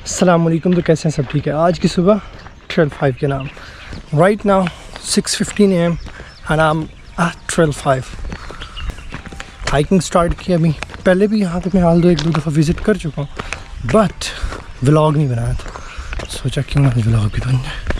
अस्सलाम वालेकुम। तो कैसे हैं सब? ठीक है। आज की सुबह 12:05 के नाम। Right now 6:15 AM and I am at 12:05। Hiking start की अभी। पहले भी यहाँ पे मैं हाल एक दो दफ़ा विज़िट कर चुका हूँ, बट व्लॉग नहीं बनाया था। सोचा क्यों ना व्लॉग भी बन जाए।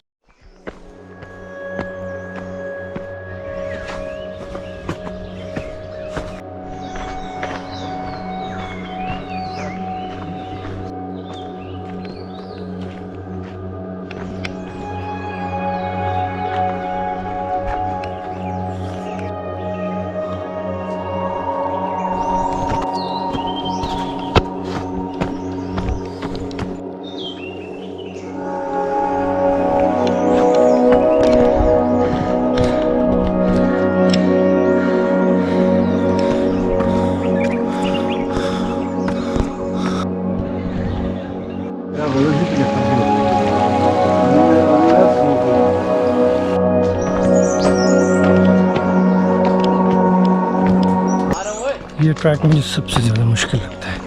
ये ट्रैक मुझे सबसे ज़्यादा मुश्किल लगता है।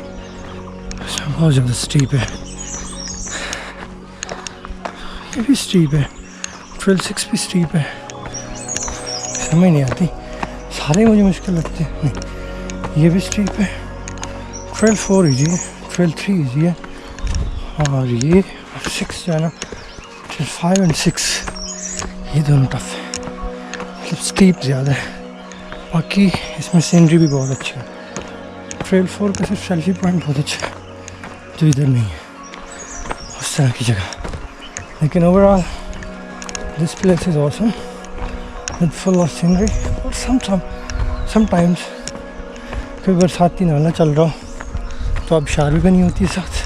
बहुत ज़्यादा स्टीप है, ये भी स्टीप है, 12:06 भी स्टीप है। समझ नहीं आती, सारे मुझे मुश्किल लगते हैं। नहीं, ये भी स्टीप है। 12:04 इजी है, 12:03 इजी है, और ये 6 जो है ना 5 और 6 ये दोनों टफ है। मतलब स्टीप ज़्यादा है, बाकी इसमें सीनरी भी बहुत अच्छी है। 12:04 का सिर्फ सेल्फी पॉइंट बहुत अच्छा है जो इधर नहीं है, उस तरह की जगह। लेकिन overall this place is awesome with full of scenery. और समटाइम्स कोई बरसाती नाला चल रहा हो तो अब शार भी बनी होती है साथ।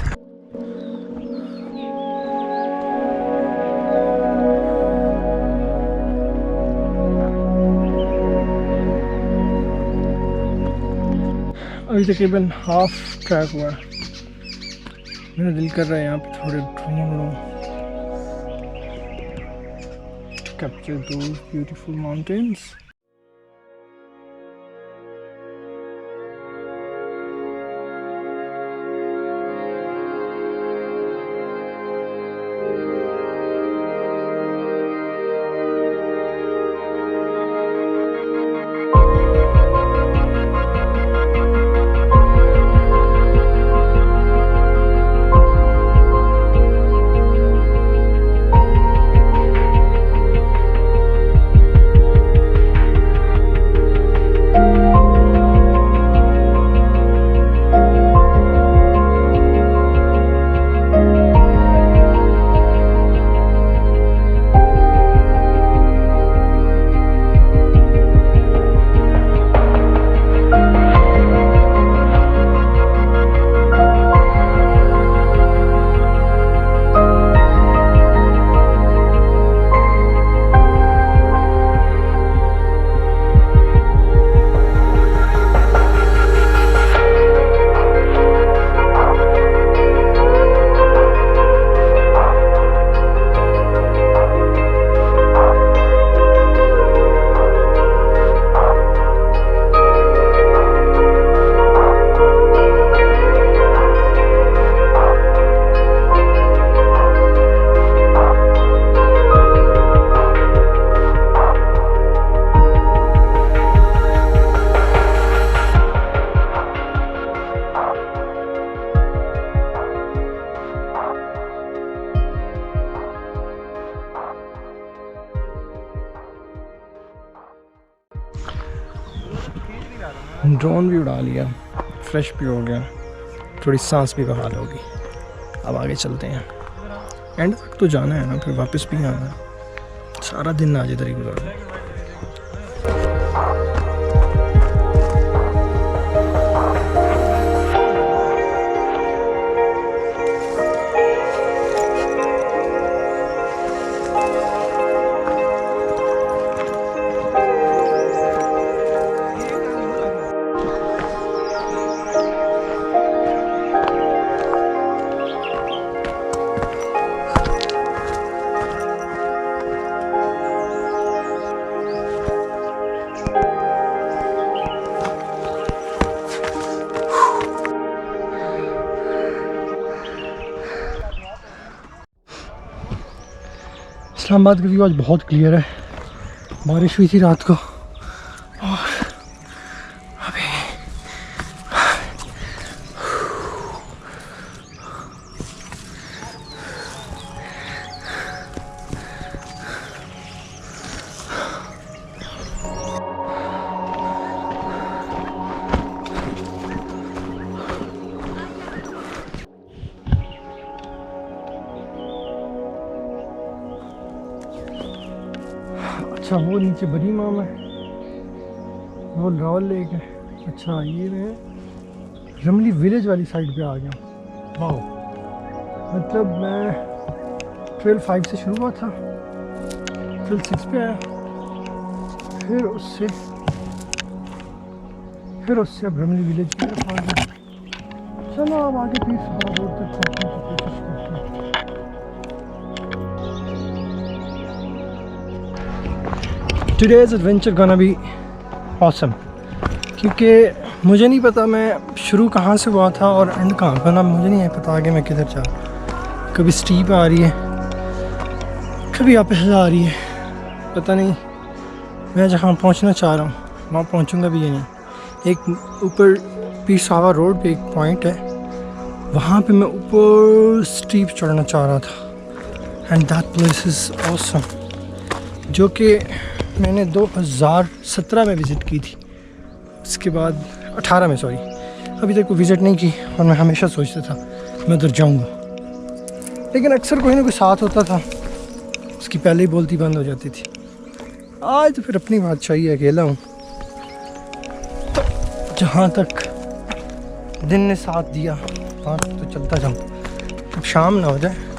अभी तकरीबन हाफ ट्रैक हुआ है। मेरा दिल कर रहा है यहाँ पे थोड़े ढूंढूं, capture those beautiful mountains. Drone भी उड़ा लिया, फ्रेश भी हो गया, थोड़ी सांस भी बहाल होगी। अब आगे चलते हैं, एंड तक तो जाना है ना, फिर वापस भी आना है। सारा दिन आज इधर ही गुजरना। इस्लामाबाद का व्यू आज बहुत क्लियर है। बारिश हुई थी रात को और अभी अच्छा वो नीचे बड़ी माम है, वो रावल लेक है। अच्छा ये मैं रमली विलेज वाली साइड पे आ गया। वाह, मतलब मैं ट्रेल 5 से शुरू हुआ था, ट्रेल 6 पे आया, फिर उससे अब रमली विलेज की तरफ आ गया। चलो अब आगे पीर साहब रोड तक पहुँचने की कोशिश करते हैं। Today's adventure gonna be awesome, क्योंकि मुझे नहीं पता मैं शुरू कहाँ से हुआ था और एंड कहाँ पर ना, मुझे नहीं पता आगे मैं किधर जा। कभी स्टीप आ रही है, कभी वापस आ रही है, पता नहीं। मैं जहाँ पहुँचना चाह रहा हूँ वहाँ पहुँचूँगा भी ये नहीं। एक ऊपर पीर सावा रोड पे एक पॉइंट है, वहाँ पे मैं ऊपर स्टीप चढ़ना चाह रहा था and that place is awesome, जो कि मैंने 2017 में विज़िट की थी। उसके बाद 18 में, सॉरी, अभी तक वो विज़िट नहीं की और मैं हमेशा सोचता था मैं उधर जाऊंगा, लेकिन अक्सर कोई ना कोई साथ होता था, उसकी पहले ही बोलती बंद हो जाती थी। आज तो फिर अपनी बादशाही अकेला हूँ, तो जहाँ तक दिन ने साथ दिया वहाँ तो चलता जाऊँ। अब शाम ना हो जाए।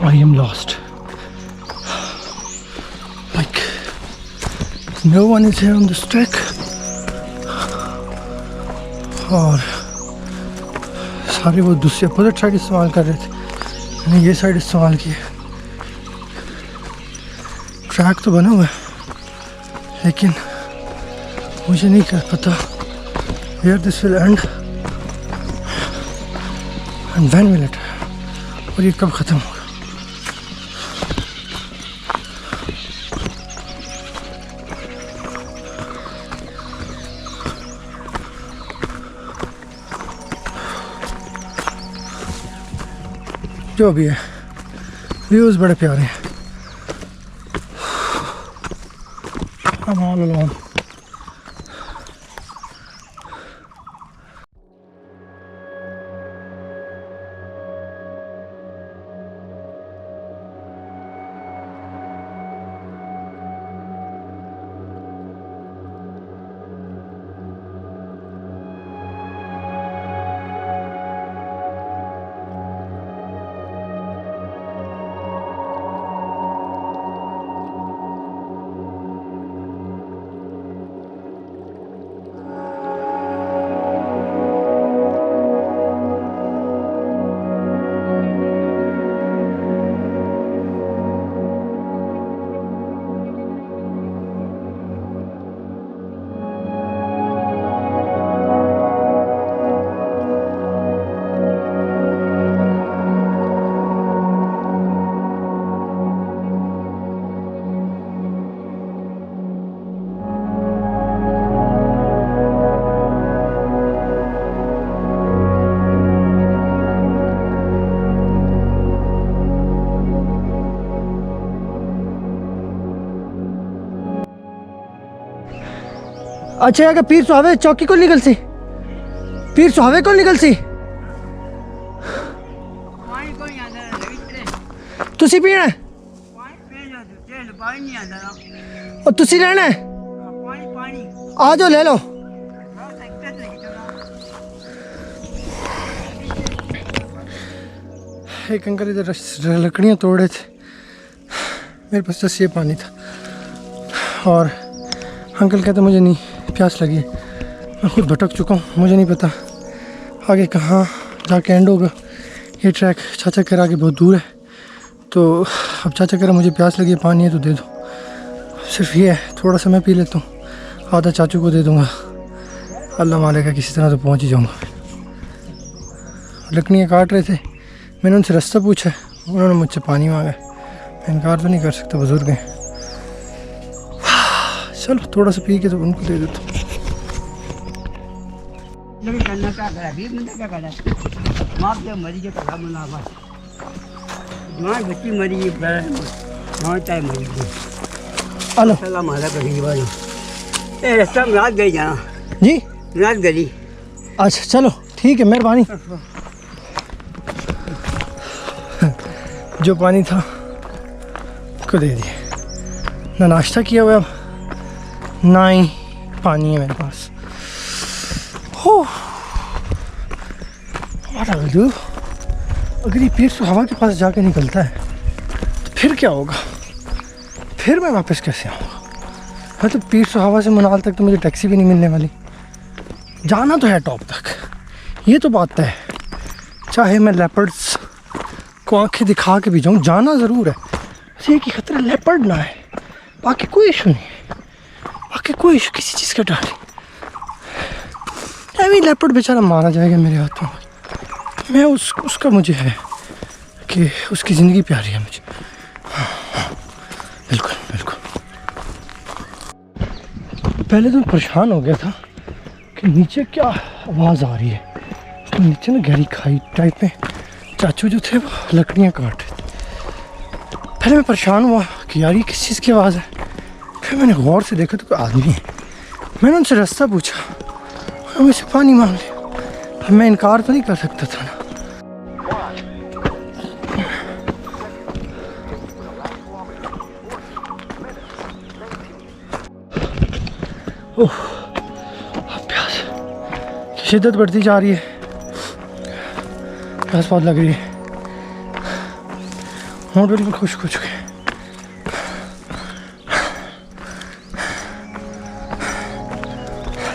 I am lost. Like no one is here on this trek. और सारे वो दूसरे अपोजिट साइड इस्तेमाल कर रहे थे, मैंने ये साइड इस्तेमाल की। ट्रैक तो बना हुआ है, लेकिन मुझे नहीं कर पता where this will end and when will it, और ये कब ख़त्म होगा। जो भी है, व्यूज़ बड़े प्यारे हैं। I'm all alone. अच्छा है पीर सुहावे चौकी को निकल सी, पीर सुहावे को निकल सी तुसी पीना है और तुसी लेना है, आ जाओ ले लो। एक अंकल इधर लकड़ियाँ तोड़ रहे थे, मेरे पास बस ये पानी था और अंकल कहते मुझे नहीं प्यास लगी, मैं खुद भटक चुका हूँ, मुझे नहीं पता आगे कहाँ जाके एंड होगा। ये ट्रैक चाचा कह रहा कि बहुत दूर है, तो अब चाचा कह रहा मुझे प्यास लगी है, पानी है तो दे दो। सिर्फ ये है, थोड़ा सा मैं पी लेता हूँ, आधा चाचू को दे दूँगा, अल्लाह मालिक किसी तरह तो पहुँच ही जाऊँगा। लकड़ियाँ काट रहे थे, मैंने उनसे रास्ता पूछा, उन्होंने मुझसे पानी मांगा, मैं इनकार तो नहीं कर सकता, बुज़ुर्ग हैं। चलो थोड़ा सा पी के तो उनको दे देता हूँ। जी रात गली। अच्छा चलो ठीक है, मेहरबानी। जो पानी था उसको दे दिए, ना नाश्ता किया हुआ अब, ना ही पानी है मेरे पास। हो अगर ये पीर हवा के पास जाके निकलता है तो फिर क्या होगा, फिर मैं वापस कैसे आऊँगा? मैं तो पीर हवा से मनाल तक तो मुझे टैक्सी भी नहीं मिलने वाली। जाना तो है टॉप तक, ये तो बात है, चाहे मैं लेपर्ड्स को आंखें दिखा के भी जाऊँ, जाना ज़रूर है। बस ये कि खतरा लेपर्ड ना है, बाकी कोई इशू नहीं, बाकी कोई इशू किसी चीज़ का डर नहीं। अभी लेपर्ड बेचारा मारा जाएगा मेरे हाथों, मैं उसका मुझे है कि उसकी ज़िंदगी प्यारी है मुझे। बिल्कुल बिल्कुल। पहले तो परेशान हो गया था कि नीचे क्या आवाज़ आ रही है, तो नीचे ना गहरी खाई टाइप में चाचू जो थे वो लकड़ियाँ काट रहे थे। पहले मैं परेशान हुआ कि यार ये किस चीज़ की आवाज़ है, फिर मैंने गौर से देखा तो कोई आदमी है। मैंने उनसे रास्ता पूछा और मुझसे पानी मांग लिया। अब मैं इनकार तो नहीं कर सकता था ना। ओह प्यास की शिद्दत बढ़ती जा रही है, प्यास बहुत लग रही है, होंठ बिल्कुल खुश्क हो चुके हैं।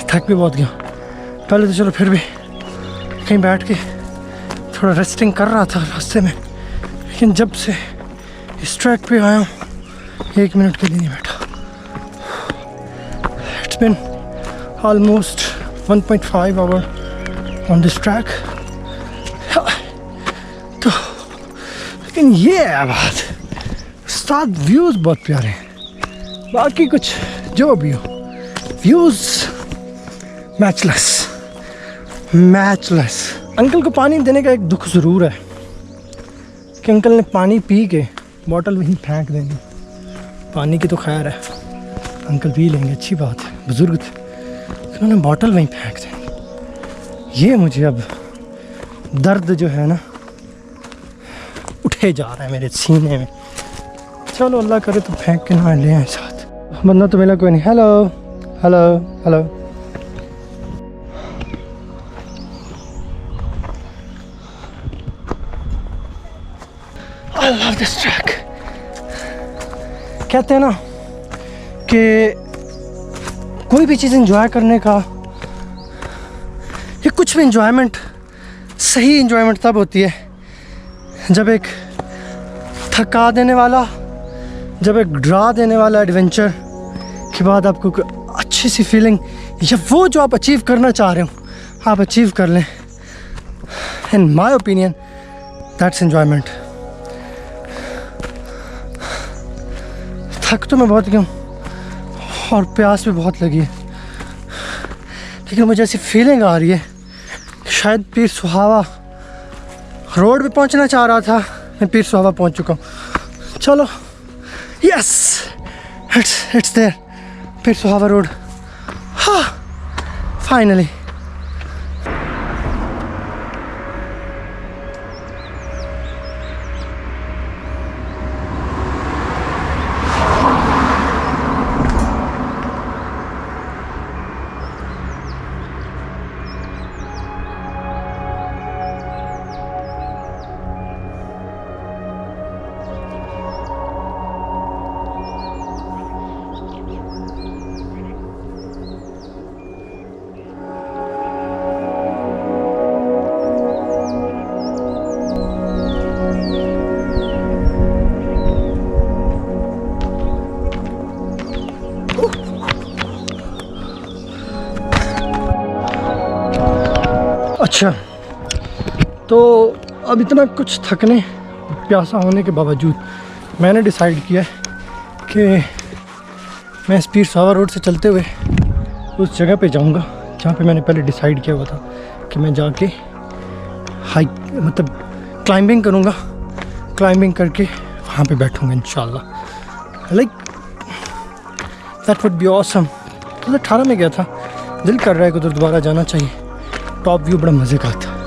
थक भी बहुत गया। पहले तो चलो फिर भी कहीं बैठ के थोड़ा रेस्टिंग कर रहा था रास्ते में, लेकिन जब से इस ट्रैक पे आया हूँ 1 मिनट के लिए नहीं बैठा। It's been almost 1.5 hour on this track. तो लेकिन ये है बात, साथ व्यूज़ बहुत प्यारे हैं, बाकी कुछ जो भी हो व्यूज़ मैचलेस। अंकल को पानी देने का एक दुख ज़रूर है कि अंकल ने पानी पी के बॉटल वहीं फेंक देनी। पानी की तो खैर है, अंकल पी लेंगे, अच्छी बात है, बुज़ुर्ग थे, उन्होंने बॉटल वहीं फेंक देनी। ये मुझे अब दर्द जो है ना उठे जा रहा है मेरे सीने में। चलो अल्लाह करे तो फेंक के ना ले आए साथ। बंदा तो मिला कोई नहीं। Hello hello hello. I love this track. कहते हैं ना कि कोई भी चीज़ एंजॉय करने का, ये कुछ भी एंजॉयमेंट, सही एंजॉयमेंट तब होती है जब एक थका देने वाला, जब एक डरा देने वाला एडवेंचर के बाद आपको अच्छी सी फीलिंग या वो जो आप अचीव करना चाह रहे हो आप अचीव कर लें। इन माई ओपिनियन दैट्स एंजॉयमेंट। थक तो मैं बहुत गया हूँ और प्यास भी बहुत लगी है, लेकिन मुझे ऐसी फीलिंग आ रही है कि शायद पीर सुहावा रोड पे पहुँचना चाह रहा था, मैं पीर सुहावा पहुँच चुका हूँ। चलो yes it's there, Pir Sohawa road. हाँ फाइनली। अच्छा, तो अब इतना कुछ थकने प्यासा होने के बावजूद मैंने डिसाइड किया कि मैं पीर सावा रोड से चलते हुए उस जगह पे जाऊंगा जहाँ पे मैंने पहले डिसाइड किया हुआ था कि मैं जाके हाइक मतलब क्लाइंबिंग करूँगा। क्लाइंबिंग करके वहाँ पे बैठूँगा इंशाल्लाह। Like that would be awesome. 2018 में गया था, दिल कर रहा है कि उधर दोबारा जाना चाहिए। टॉप व्यू बड़ा मज़े का था।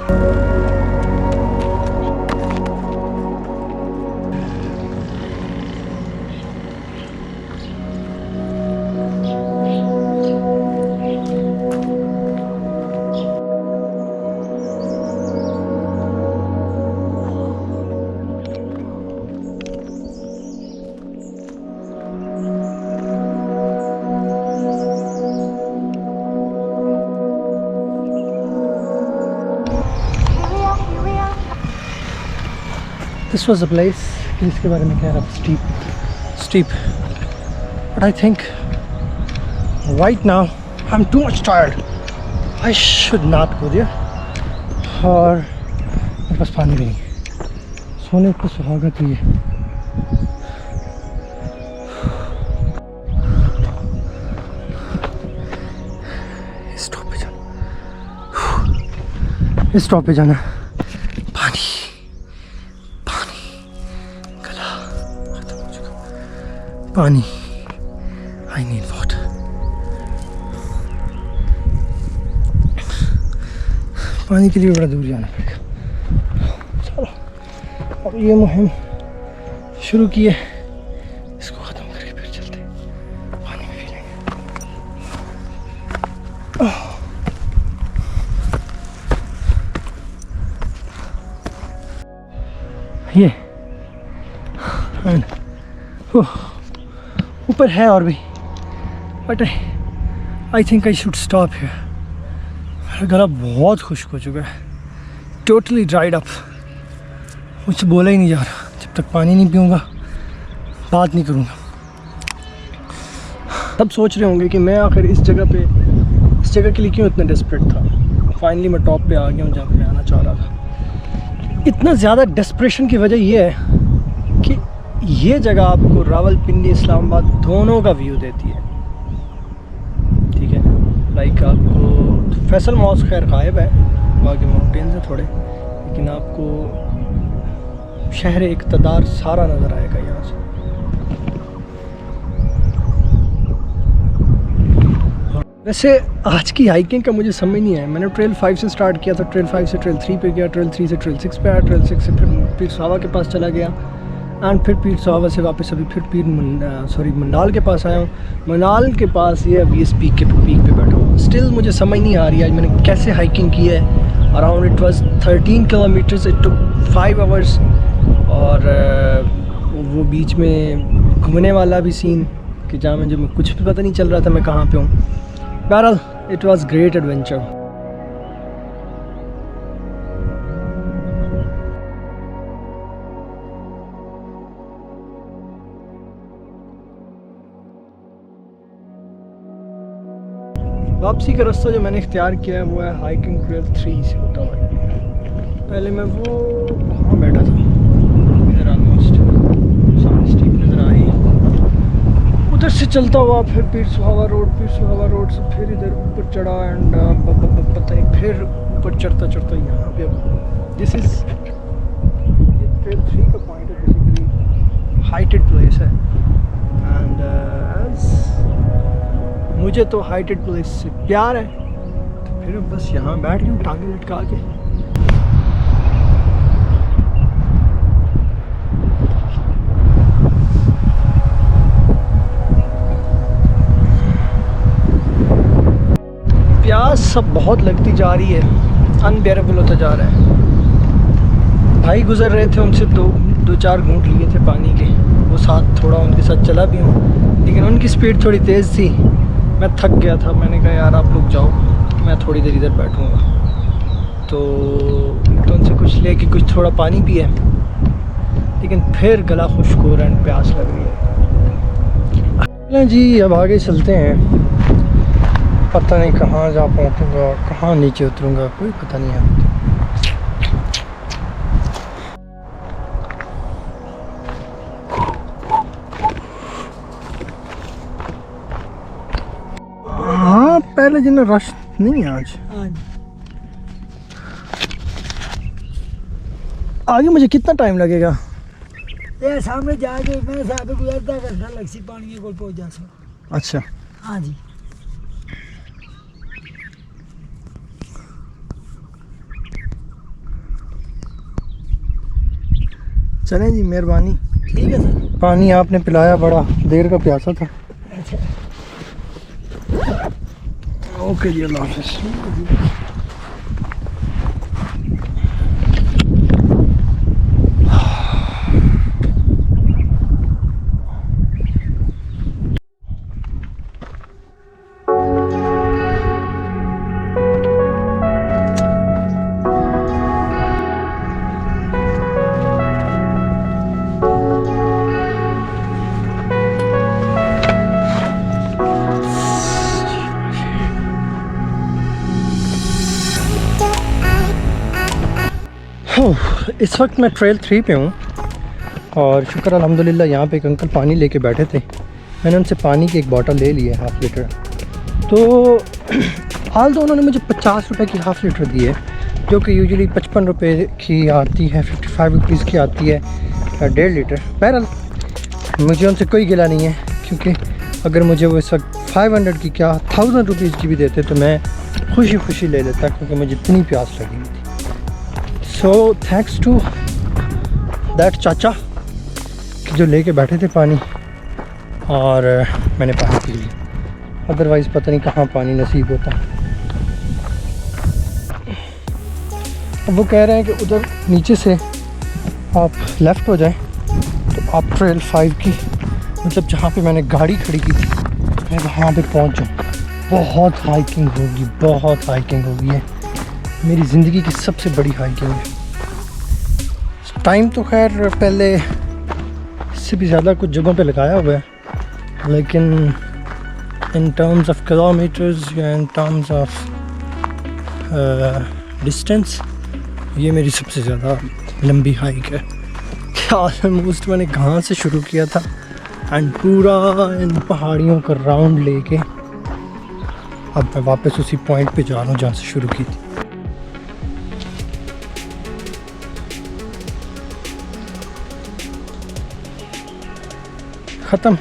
This was a place जिसके बारे में कह रहा था, steep. But I think right now I'm too much tired. I should not go there. और मेरे पास पानी भी नहीं, सोने को सुहागा तो ये। इस स्टॉप पे जाना, पानी, I need water. पानी के लिए बड़ा दूर जाना पड़ेगा। चलो अब ये मुहिम शुरू की है, इसको ख़त्म करके फिर चलते हैं, पानी में पी लेंगे। ये ऊपर है और भी, but I think I should stop here. मेरा गला बहुत खुश्क हो चुका है, टोटली ड्राइड अप। मुझसे बोला ही नहीं जा रहा, जब तक पानी नहीं पीऊँगा बात नहीं करूँगा। तब सोच रहे होंगे कि मैं आखिर इस जगह के लिए क्यों इतना डेस्परेट था। फाइनली मैं टॉप पे आ गया हूँ जहाँ पे मैं आना चाह रहा था। इतना ज़्यादा डेस्परेशन की वजह यह है कि ये जगह आपको रावलपिंडी इस्लामाबाद दोनों का व्यू देती है, ठीक है। लाइक आपको फैसल मॉस्क खैर गायब है, बाकी माउंटेन्स है थोड़े, लेकिन आपको शहर इक़्तिदार सारा नज़र आएगा यहाँ से। वैसे आज की हाइकिंग का मुझे समझ नहीं आया। मैंने ट्रेल 5 से स्टार्ट किया था, ट्रेल 5 से ट्रेल 3 पे गया, ट्रेल 3 से ट्रेल 6 पे आया, ट्रेल 6 से फिर पीर सावा के पास चला गया, एंड फिर पीर सावा से वापस अभी फिर मंडाल के पास आया हूँ। मंडाल के पास ये अभी इस पीक पे बैठा हूँ। स्टिल मुझे समझ नहीं आ रही आज मैंने कैसे हाइकिंग की है। Around it was 13 kilometres, it took 5 hours. और वो बीच में घूमने वाला भी सीन कि जहाँ मुझे कुछ भी पता नहीं चल रहा था मैं कहाँ पे हूँ। बहरहाल इट वाज ग्रेट एडवेंचर। वापसी का रास्ता जो मैंने इख्तियार किया है वो है हाइकिंग ट्रेल 3 से होता हुआ। पहले मैं वो वहाँ बैठा था, इधर ऑलमोस्ट सामने स्टीप नज़र आ रही है, उधर से चलता हुआ फिर पीर सुहावा रोड से फिर इधर ऊपर चढ़ा एंड पता नहीं फिर ऊपर चढ़ता यहाँ पे अब दिस इज़ ट्रेल 3 का पॉइंट है। बेसिकली हाइटेड प्लेस है एंड मुझे तो हाइटेड प्लेस से प्यार है, तो फिर बस यहाँ बैठ गया टांगे लटका के। प्यास सब बहुत लगती जा रही है, अनबेरेबल होता जा रहा है। भाई गुजर रहे थे, उनसे दो चार घूंट लिए थे पानी के, वो साथ थोड़ा उनके साथ चला भी हूँ, लेकिन उनकी स्पीड थोड़ी तेज़ थी, मैं थक गया था। मैंने कहा यार आप लोग जाओ, मैं थोड़ी देर इधर बैठूँगा। तो उनसे कुछ लेके कुछ थोड़ा पानी पिया, लेकिन फिर गला खुश्क हो रहा है, प्यास लग रही है। जी अब आगे चलते हैं। पता नहीं कहाँ जा पहुँचूँगा और कहाँ नीचे उतरूँगा, कोई पता नहीं है। हाँ पहले जिन्हें रश नहीं है आज। आगे मुझे कितना टाइम लगेगा? ये सामने जाके मेरे साथ गुजरता घंटा लग सी पानी के कोल पहुंच जा सो। अच्छा हाँ जी। चलें जी, मेहरबानी। ठीक है सर। पानी आपने पिलाया, बड़ा देर का प्यासा था। अच्छा ओके जी, अल्लाह हाफ़िज़। इस वक्त मैं ट्रेल 3 पे हूँ और शुक्र अल्हम्दुलिल्लाह यहाँ पे एक अंकल पानी लेके बैठे थे। मैंने उनसे पानी की एक बोतल ले ली है, हाफ़ लीटर। तो हाल तो उन्होंने मुझे 50 रुपए की हाफ़ लीटर दी है, जो कि यूजुअली 55 रुपए की आती है, 55 रुपीज़ की आती है 1.5 लीटर। बहरहाल मुझे उनसे कोई गिला नहीं है, क्योंकि अगर मुझे वो इस वक्त 500 की क्या 1000 रुपीज़ की भी देते तो मैं खुशी खुशी ले लेता, क्योंकि मुझे इतनी प्यास लगी हुई थी। सो थैंक्स टू दैट चाचा कि जो लेके बैठे थे पानी, और मैंने पानी पी लिया। अदरवाइज़ पता नहीं कहाँ पानी नसीब होता। अब वो कह रहे हैं कि उधर नीचे से आप लेफ़्ट हो जाएं तो आप ट्रेल 5 की, मतलब जहाँ पे मैंने गाड़ी खड़ी की थी, मैं वहाँ पे पहुँच जाऊँ। बहुत हाइकिंग होगी, बहुत हाइकिंग होगी। है मेरी ज़िंदगी की सबसे बड़ी हाइकिंग है। टाइम तो खैर पहले इससे भी ज़्यादा कुछ जगहों पे लगाया हुआ है, लेकिन इन टर्म्स ऑफ किलोमीटर्स या इन टर्म्स ऑफ डिस्टेंस ये मेरी सबसे ज़्यादा लंबी हाइक है। ऑलमोस्ट मैंने कहाँ से शुरू किया था एंड पूरा इन पहाड़ियों का राउंड लेके अब मैं वापस उसी पॉइंट पे जा रहा हूँ जहाँ से शुरू की थी। ख़त्म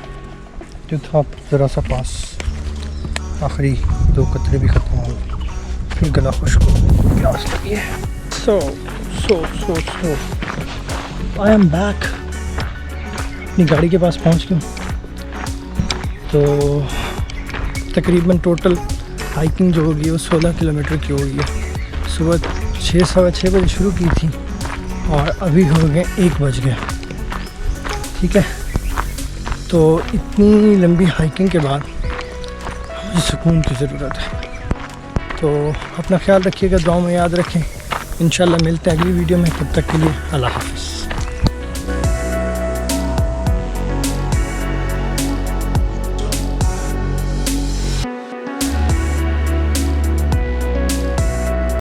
जो था, ज़रा सा पास, आखिरी 2 कतरे भी ख़त्म हो गए, फिर गला खुश्क हो, प्यास लगी है। सो आई एम बैक। अपनी गाड़ी के पास पहुंच गया। तो तकरीबन टोटल हाइकिंग जो होगी वो 16 किलोमीटर की होगी। सुबह 6 सवा 6 बजे शुरू की थी और अभी हो गए 1 बज गया। ठीक है, तो इतनी लंबी हाइकिंग के बाद मुझे सुकून की ज़रूरत है। तो अपना ख्याल रखिएगा, दुआ में याद रखें। इंशाल्लाह मिलते हैं अगली वीडियो में। तब तक के लिए अल्लाह हाफ़िज़।